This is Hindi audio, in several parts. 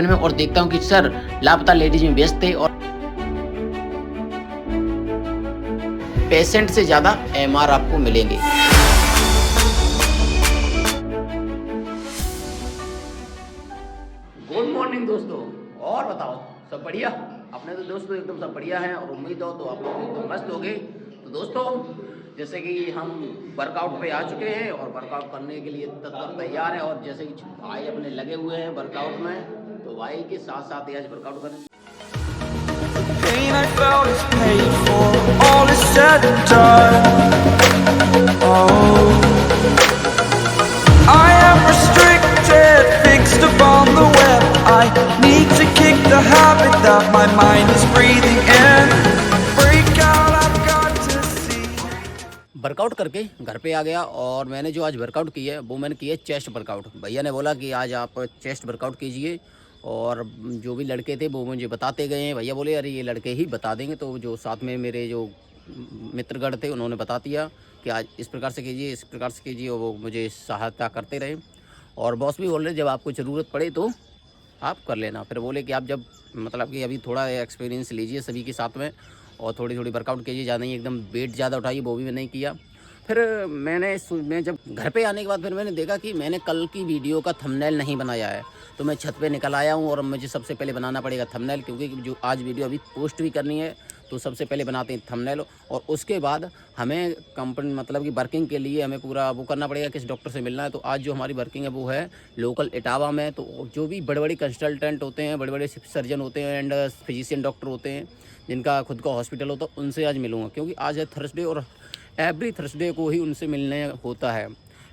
में और देखता हूँ कि सर लापता लेडीज में व्यस्त थे और पेशेंट से ज़्यादा एमआर आपको मिलेंगे। गुड मॉर्निंग दोस्तों, और बताओ सब बढ़िया? अपने तो दोस्तों एकदम सब बढ़िया हैं और उम्मीद हो तो आप लोग एकदम मस्त हो गए। तो दोस्तों जैसे कि हम वर्कआउट पे आ चुके हैं और वर्कआउट करने के लिए तत्पर तैयार हैं और जैसे कि भाई अपने लगे हुए हैं वर्कआउट में, तो भाई के साथ साथ ही आज वर्कआउट करें। Pain I felt is paid for, all is said and done. Oh, I am restricted, fixed upon the web. I need to kick the habit that my mind is breathing in. Break out, I've got to see. Workout करके घर पे आ गया और मैंने जो आज वर्कआउट की है वो मैंने की है चेस्ट वर्कआउट। भैया ने बोला कि आज आप चेस्ट वर्कआउट कीजिए और जो भी लड़के थे वो मुझे बताते गए हैं। भैया बोले अरे ये लड़के ही बता देंगे, तो जो साथ में मेरे जो मित्रगण थे उन्होंने बता दिया कि आज इस प्रकार से कीजिए, इस प्रकार से कीजिए, और वो मुझे सहायता करते रहे। और बॉस भी बोल रहे जब आपको ज़रूरत पड़े तो आप कर लेना। फिर बोले कि आप जब मतलब कि अभी थोड़ा एक्सपीरियंस लीजिए सभी के साथ में और थोड़ी थोड़ी वर्कआउट कीजिए, ज़्यादा नहीं एकदम वेट ज़्यादा उठाइए, वो भी नहीं किया। फिर मैं जब घर पे आने के बाद फिर मैंने देखा कि मैंने कल की वीडियो का थंबनेल नहीं बनाया है, तो मैं छत पे निकल आया हूँ और मुझे सबसे पहले बनाना पड़ेगा थंबनेल, क्योंकि जो आज वीडियो अभी पोस्ट भी करनी है तो सबसे पहले बनाते हैं थंबनेल और उसके बाद हमें कंपनी मतलब कि वर्किंग के लिए हमें पूरा वो करना पड़ेगा, किस डॉक्टर से मिलना है। तो आज जो हमारी वर्किंग है वो है लोकल इटावा में। तो जो भी बड़े बड़े कंसल्टेंट होते हैं, बड़े बड़े सर्जन होते हैं एंड फिजिशियन डॉक्टर होते हैं जिनका खुद का हॉस्पिटल होता है, उनसे आज मिलूँगा, क्योंकि आज है थर्सडे और एवरी थर्सडे को ही उनसे मिलने होता है।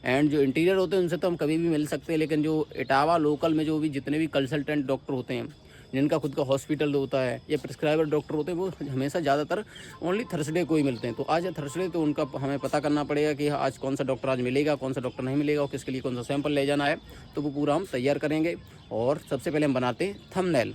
एंड जो इंटीरियर होते हैं उनसे तो हम कभी भी मिल सकते हैं, लेकिन जो इटावा लोकल में जो भी जितने भी कंसल्टेंट डॉक्टर होते हैं जिनका खुद का हॉस्पिटल होता है या प्रिस्क्राइबर डॉक्टर होते हैं, वो हमेशा ज़्यादातर ओनली थर्सडे को ही मिलते हैं। तो आज है थर्सडे, तो उनका हमें पता करना पड़ेगा कि आज कौन सा डॉक्टर आज मिलेगा, कौन सा डॉक्टर नहीं मिलेगा और किसके लिए कौन सा सैंपल ले जाना है। तो वो पूरा हम तैयार करेंगे और सबसे पहले हम बनाते हैं थंबनेल।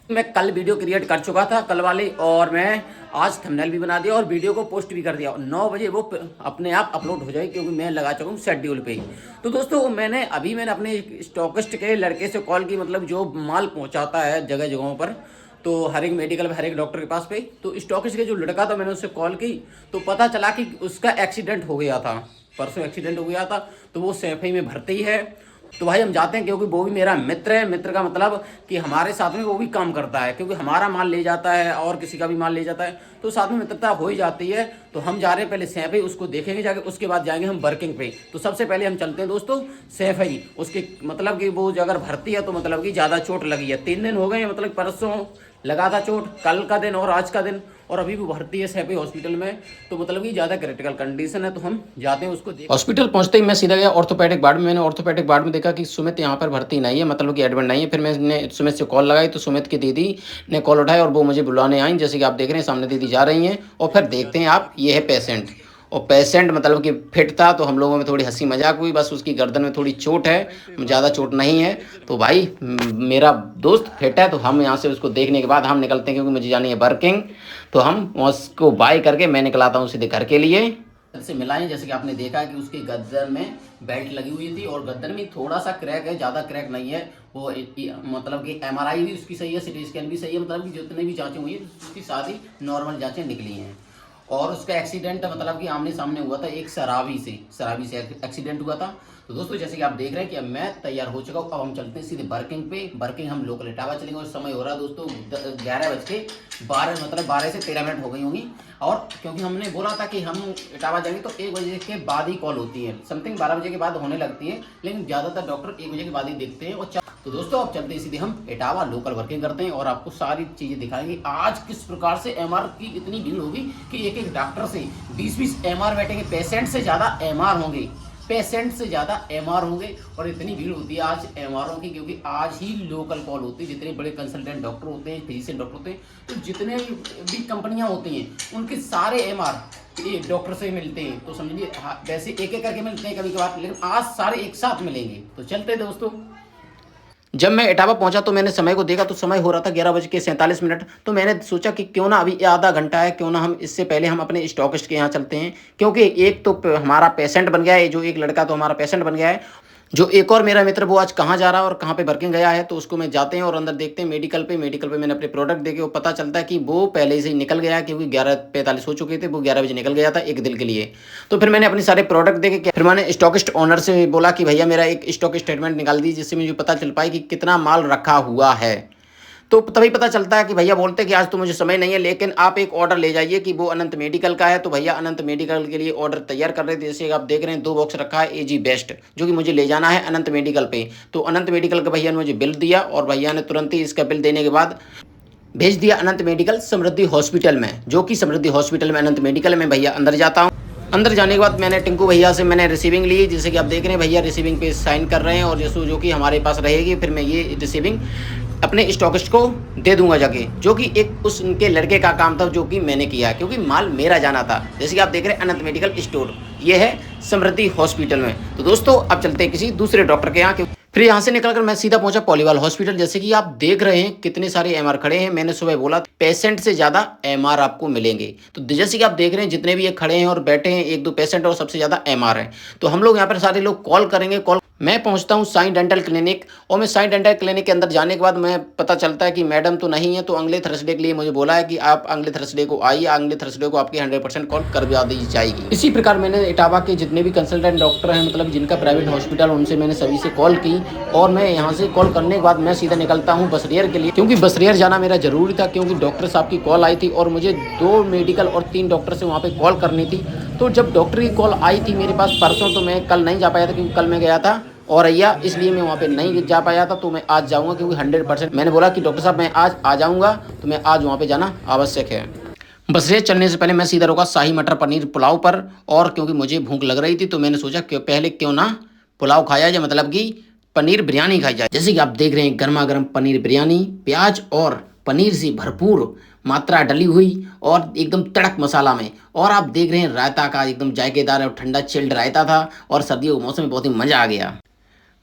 मैं कल वीडियो क्रिएट कर चुका था कल वाली, और मैं आज थंबनेल भी बना दिया और वीडियो को पोस्ट भी कर दिया। 9 बजे वो अपने आप अपलोड हो जाएगी, क्योंकि मैं लगा चुका हूँ शेड्यूल पे ही। तो दोस्तों मैंने अपने स्टॉकिस्ट के लड़के से कॉल की, मतलब जो माल पहुँचाता है जगह जगहों पर, तो हर एक मेडिकल में हर एक डॉक्टर के पास पे। तो स्टॉकिस्ट के जो लड़का था मैंने उससे कॉल की, तो पता चला कि उसका एक्सीडेंट हो गया था, परसों एक्सीडेंट हो गया था, तो वो सैफई में भर्ती है। तो भाई हम जाते हैं, क्योंकि वो भी मेरा मित्र है। मित्र का मतलब कि हमारे साथ में वो भी काम करता है, क्योंकि हमारा माल ले जाता है और किसी का भी माल ले जाता है, तो साथ में मित्रता हो ही जाती है। तो हम जा रहे हैं पहले सैफई, उसको देखेंगे जाके, उसके बाद जाएंगे हम वर्किंग पे। तो सबसे पहले हम चलते हैं दोस्तों सैफई। उसके मतलब कि वो अगर भर्ती है तो मतलब कि ज़्यादा चोट लगी है, 3 दिन हो गए, मतलब परसों लगा था चोट, कल का दिन और आज का दिन, और अभी भी भर्ती है सैफई हॉस्पिटल में। तो मतलब कि ज़्यादा क्रिटिकल कंडीशन है, तो हम जाते हैं उसको देख। हॉस्पिटल पहुंचते ही मैं सीधा गया ऑर्थोपेडिक वार्ड में। मैंने ऑर्थोपेडिक वार्ड में देखा कि सुमित यहाँ पर भर्ती नहीं है, मतलब कि एडमिट नहीं है। फिर मैंने सुमित से कॉल लगाई, तो सुमित की दीदी ने कॉल उठाई और वो मुझे बुलाने आई। जैसे कि आप देख रहे हैं सामने दीदी जा रही हैं, और फिर देखते हैं आप, ये है पेशेंट। और पेशेंट मतलब कि फिट था, तो हम लोगों में थोड़ी हंसी मजाक हुई, बस उसकी गर्दन में थोड़ी चोट है, ज़्यादा चोट नहीं है। तो भाई मेरा दोस्त फिट है, तो हम यहाँ से उसको देखने के बाद हम निकलते हैं, क्योंकि मुझे जानी है वर्किंग। तो हम उसको बाय करके मैं निकलाता हूँ सीधे घर के लिए। से मिलाएं, जैसे कि आपने देखा है कि उसकी गर्दन में बेल्ट लगी हुई थी और गर्दन में थोड़ा सा क्रैक है, ज़्यादा क्रैक नहीं है। वो मतलब कि एमआरआई भी उसकी सही है, सीटी स्कैन भी सही है, मतलब कि जितने भी जांचें हुई है उसकी सारी नॉर्मल जांचें निकली हैं। और उसका एक्सीडेंट मतलब कि आमने सामने हुआ था, एक शराबी से एक्सीडेंट हुआ था। तो दोस्तों जैसे कि आप देख रहे हैं कि अब मैं तैयार हो चुका हूँ, अब हम चलते हैं सीधे वर्किंग पे। वर्किंग हम लोकल इटावा चलेंगे और समय हो रहा है दोस्तों 11:12, मतलब 12 से 13 मिनट हो गई होंगी। और क्योंकि हमने बोला था कि हम इटावा जाएंगे तो 1 बजे के बाद ही कॉल होती है, समथिंग 12 बजे के बाद होने लगती है, लेकिन ज़्यादातर डॉक्टर 1 बजे के बाद ही देखते हैं। और तो दोस्तों अब चलते हैं सीधे हम इटावा लोकल वर्किंग करते हैं और आपको सारी चीज़ें दिखाएंगे आज किस प्रकार से एमआर की इतनी भीड़ होगी कि एक एक डॉक्टर से 20-20 एमआर बैठेंगे। पेशेंट से ज़्यादा एमआर होंगे, पेशेंट से ज़्यादा एमआर होंगे। और इतनी भीड़ होती है आज एमआरओ की, क्योंकि आज ही लोकल कॉल होती है। जितने बड़े कंसल्टेंट डॉक्टर होते हैं, फिजिशियन डॉक्टर होते हैं, तो जितने भी कंपनियां होती हैं उनके सारे एमआर एक डॉक्टर से मिलते हैं। तो समझिए वैसे एक एक करके मिलते हैं कभी कभार, लेकिन आज सारे एक साथ मिलेंगे। तो चलते हैं दोस्तों। जब मैं इटावा पहुंचा तो मैंने समय को देखा, तो समय हो रहा था 11:47। तो मैंने सोचा कि क्यों ना अभी आधा घंटा है, क्यों ना हम इससे पहले हम अपने स्टॉकिस्ट के यहाँ चलते हैं, क्योंकि एक तो हमारा पेशेंट बन गया है, जो एक लड़का तो हमारा पेशेंट बन गया है। जो एक और मेरा मित्र वो आज कहाँ जा रहा है और कहाँ पे वर्किंग गया है, तो उसको मैं जाते हैं और अंदर देखते हैं मेडिकल पे मैंने अपने प्रोडक्ट देखे, वो पता चलता है कि वो पहले से ही निकल गया, क्योंकि 11:45 हो चुके थे, वो 11 बजे निकल गया था एक दिन के लिए। तो फिर मैंने अपने सारे प्रोडक्ट देखे, फिर मैंने स्टॉकिस्ट ओनर से बोला कि भैया मेरा एक स्टॉक स्टेटमेंट निकाल दीजिए, जिससे मुझे पता चल पाए कि कितना माल रखा हुआ है। तो तभी पता चलता है कि भैया बोलते हैं कि आज तो मुझे समय नहीं है, लेकिन आप एक ऑर्डर ले जाइए कि वो अनंत मेडिकल का है। तो भैया अनंत मेडिकल के लिए ऑर्डर तैयार कर रहे थे। जैसे आप देख रहे हैं 2 बॉक्स रखा है एजी बेस्ट, जो कि मुझे ले जाना है अनंत मेडिकल पे। तो अनंत मेडिकल के भैया ने मुझे बिल दिया और भैया ने तुरंत ही इसका बिल देने के बाद भेज दिया अनंत मेडिकल समृद्धि हॉस्पिटल में, जो कि समृद्धि हॉस्पिटल में अनंत मेडिकल में। भैया अंदर जाता हूँ, अंदर जाने के बाद मैंने टिंकू भैया से मैंने रिसीविंग ली, जैसे कि आप देख रहे हैं भैया रिसीविंग पे साइन कर रहे हैं, और जो कि हमारे पास रहेगी, फिर मैं ये रिसीविंग अपने स्टॉकिस्ट को दे दूंगा जाके, जो कि एक उनके लड़के का काम था, जो कि मैंने किया, क्योंकि माल मेरा जाना था। जैसे कि आप देख रहे हैं अनंत मेडिकल स्टोर, ये है समृद्धि हॉस्पिटल में। तो दोस्तों अब चलते हैं किसी दूसरे डॉक्टर के यहाँ। फिर यहाँ से निकलकर मैं सीधा पहुंचा पॉलीवाल हॉस्पिटल। जैसे कि आप देख रहे हैं कितने सारे एमआर खड़े हैं। मैंने सुबह बोला पेशेंट से ज़्यादा एमआर आपको मिलेंगे। तो जैसे कि आप देख रहे हैं जितने भी ये खड़े हैं और बैठे हैं, 1-2 पेशेंट और सबसे ज़्यादा एमआर है। तो हम लोग यहाँ पर सारे लोग कॉल करेंगे। मैं पहुंचता हूं साईं डेंटल क्लिनिक, और मैं साईं डेंटल क्लिनिक के अंदर जाने के बाद मैं पता चलता है कि मैडम तो नहीं है। तो अगले थर्सडे के लिए मुझे बोला है कि आप अगले थर्सडे को आइए, अगले थर्सडे को आपकी 100% कॉल कर दी जाएगी। इसी प्रकार मैंने इटावा के जितने भी कंसल्टेंट डॉक्टर हैं, मतलब जिनका प्राइवेट हॉस्पिटल, उनसे मैंने सभी से कॉल की, और मैं यहाँ से कॉल करने के बाद मैं सीधा निकलता हूँ बसरियर के लिए, क्योंकि बसरियर जाना मेरा जरूरी था, क्योंकि डॉक्टर साहब की कॉल आई थी और मुझे 2 मेडिकल और 3 डॉक्टर से वहाँ पर कॉल करनी थी। तो जब डॉक्टर की कॉल आई थी मेरे पास परसों, तो मैं कल नहीं जा पाया था, क्योंकि कल मैं गया था औरैया, इसलिए मैं वहाँ पे नहीं जा पाया था। तो मैं आज जाऊँगा, क्योंकि 100% मैंने बोला कि डॉक्टर साहब मैं आज आ जाऊँगा, तो मैं आज वहाँ पे जाना आवश्यक है। बसरिया चलने से पहले मैं सीधा रुका शाही मटर पनीर पुलाव पर, और क्योंकि मुझे भूख लग रही थी तो मैंने सोचा कि पहले क्यों ना पुलाव खाया जाए, मतलब कि पनीर बिरयानी खाई जाए। जैसे कि आप देख रहे हैं गर्मा गर्म पनीर बिरयानी, प्याज और पनीर से भरपूर मात्रा डली हुई और एकदम तड़क मसाला में, और आप देख रहे हैं रायता का एकदम जायकेदार और ठंडा चिल्ड रायता था, और सर्दियों के मौसम में बहुत ही मज़ा आ गया।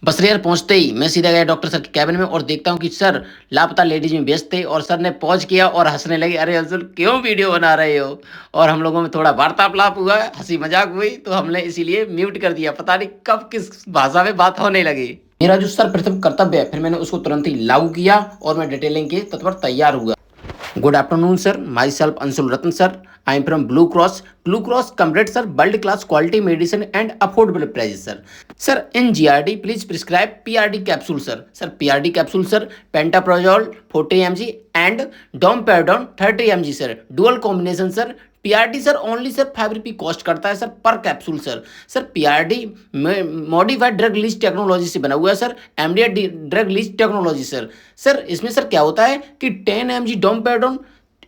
बसरियर पहुंचते ही मैं सीधा गया डॉक्टर सर के कैबिन में, और देखता हूं कि सर लापता लेडीज में व्यस्त थे, और सर ने पॉज किया और हंसने लगे, अरे अब्दुल क्यों वीडियो बना रहे हो। और हम लोगों में थोड़ा वार्तालाप हुआ, हंसी मजाक हुई, तो हमने इसीलिए म्यूट कर दिया। पता नहीं कब किस भाषा में बात होने लगी। मेरा जो सर्वप्रथम कर्तव्य है, फिर मैंने उसको तुरंत ही लागू किया, और मैं डिटेलिंग के तत्पर तैयार हुआ। Good afternoon, sir. Myself Anshul Ratan, sir. I am from Blue Cross. Blue Cross Comrade, sir. World class quality medicine and affordable prices, sir. Sir, in GRD, please prescribe PRD capsule, sir. Sir, PRD capsule, sir. Pantoprazole 40 mg and domperidone 30 mg, sir. Dual combination, sir. PRD sir only sir 5 रुपये कॉस्ट करता है सर पर capsule sir. Sir PRD modified drug release technology से बना हुआ है sir, MDA drug release technology sir. Sir इसमें सर क्या होता है कि 10 mg डोमपेडोन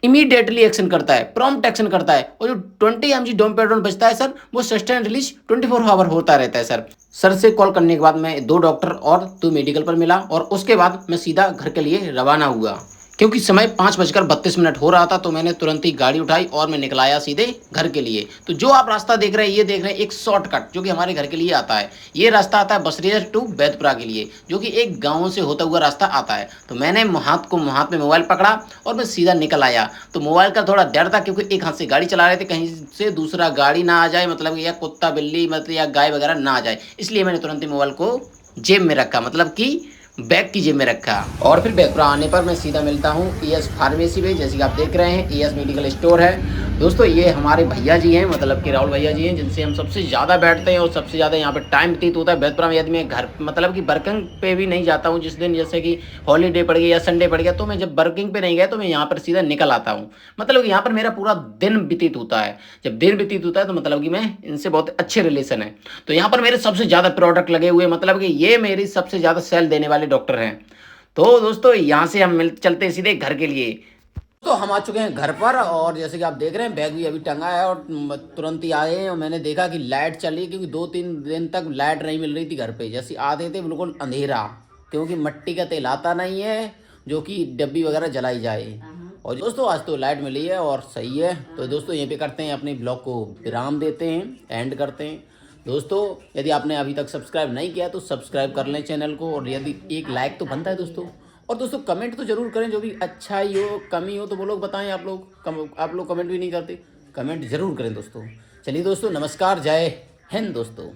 इमीडिएटली एक्शन करता है, प्रॉम्प्ट एक्शन करता है, और जो 20 mg डोमपेडोन बचता है सर, वो सस्टेन रिलीज 24 आवर होता रहता है सर। सर से कॉल करने के बाद मैं 2 डॉक्टर और 2 मेडिकल पर मिला, और उसके बाद मैं सीधा घर के लिए रवाना हुआ, क्योंकि समय 5:32 हो रहा था। तो मैंने तुरंत ही गाड़ी उठाई और मैं निकल आया सीधे घर के लिए। तो जो आप रास्ता देख रहे हैं, ये देख रहे हैं एक शॉर्टकट जो कि हमारे घर के लिए आता है। ये रास्ता आता है बसरिया टू बैतपुरा के लिए, जो कि एक गाँव से होता हुआ रास्ता आता है। तो मैंने हाथ में मोबाइल पकड़ा और मैं सीधा निकल आया। तो मोबाइल का थोड़ा डर था, क्योंकि एक हाथ से गाड़ी चला रहे थे, कहीं से दूसरा गाड़ी ना आ जाए, मतलब या कुत्ता बिल्ली मतलब या गाय वगैरह ना आ जाए, इसलिए मैंने तुरंत ही मोबाइल को जेब में रखा, मतलब कि बैग की जेब में रखा। और फिर बैतपुरा आने पर मैं सीधा मिलता हूँ ईएस फार्मेसी में। जैसे कि आप देख रहे हैं ईएस मेडिकल स्टोर है। दोस्तों ये हमारे भैया जी हैं, मतलब कि राहुल भैया जी हैं, जिनसे हम सबसे ज़्यादा बैठते हैं और सबसे ज़्यादा यहाँ पे टाइम व्यतीत होता है। बैतपुरा में यदि मैं घर मतलब कि वर्किंग पे भी नहीं जाता हूँ, जिस दिन जैसे कि हॉलीडे पड़ गया या संडे पड़ गया, तो मैं जब वर्किंग पे नहीं गया तो मैं यहाँ पर सीधा निकल आता हूँ। मतलब कि यहाँ पर मेरा पूरा दिन व्यतीत होता है। जब दिन व्यतीत होता है तो मतलब कि मैं इनसे बहुत अच्छे रिलेशन है। तो यहाँ पर मेरे सबसे ज़्यादा प्रोडक्ट लगे हुए, मतलब कि ये मेरी सबसे ज़्यादा सेल देने वाले डॉक्टर हैं। तो दोस्तों यहाँ से हम चलते सीधे घर के लिए। तो हम आ चुके हैं घर पर, और जैसे कि आप देख रहे हैं बैग भी अभी टंगा है, और तुरंत ही आए हैं। और मैंने देखा कि लाइट चली है, क्योंकि 2-3 दिन तक लाइट नहीं मिल रही थी घर पे। जैसे आते थे बिल्कुल अंधेरा, क्योंकि मिट्टी का तेल आता नहीं है जो कि डब्बी वगैरह जलाई जाए। और दोस्तों आज तो लाइट मिली है और सही है। तो दोस्तों यहीं पे करते हैं अपने ब्लॉग को विराम देते हैं, एंड करते हैं। दोस्तों यदि आपने अभी तक सब्सक्राइब नहीं किया तो सब्सक्राइब कर लें चैनल को, और यदि एक लाइक तो बनता है दोस्तों। और दोस्तों कमेंट तो जरूर करें, जो भी अच्छा ही हो कमी हो तो वो लोग बताएं। आप लोग कमेंट भी नहीं करते, कमेंट जरूर करें दोस्तों। चलिए दोस्तों नमस्कार, जय हिंद दोस्तों।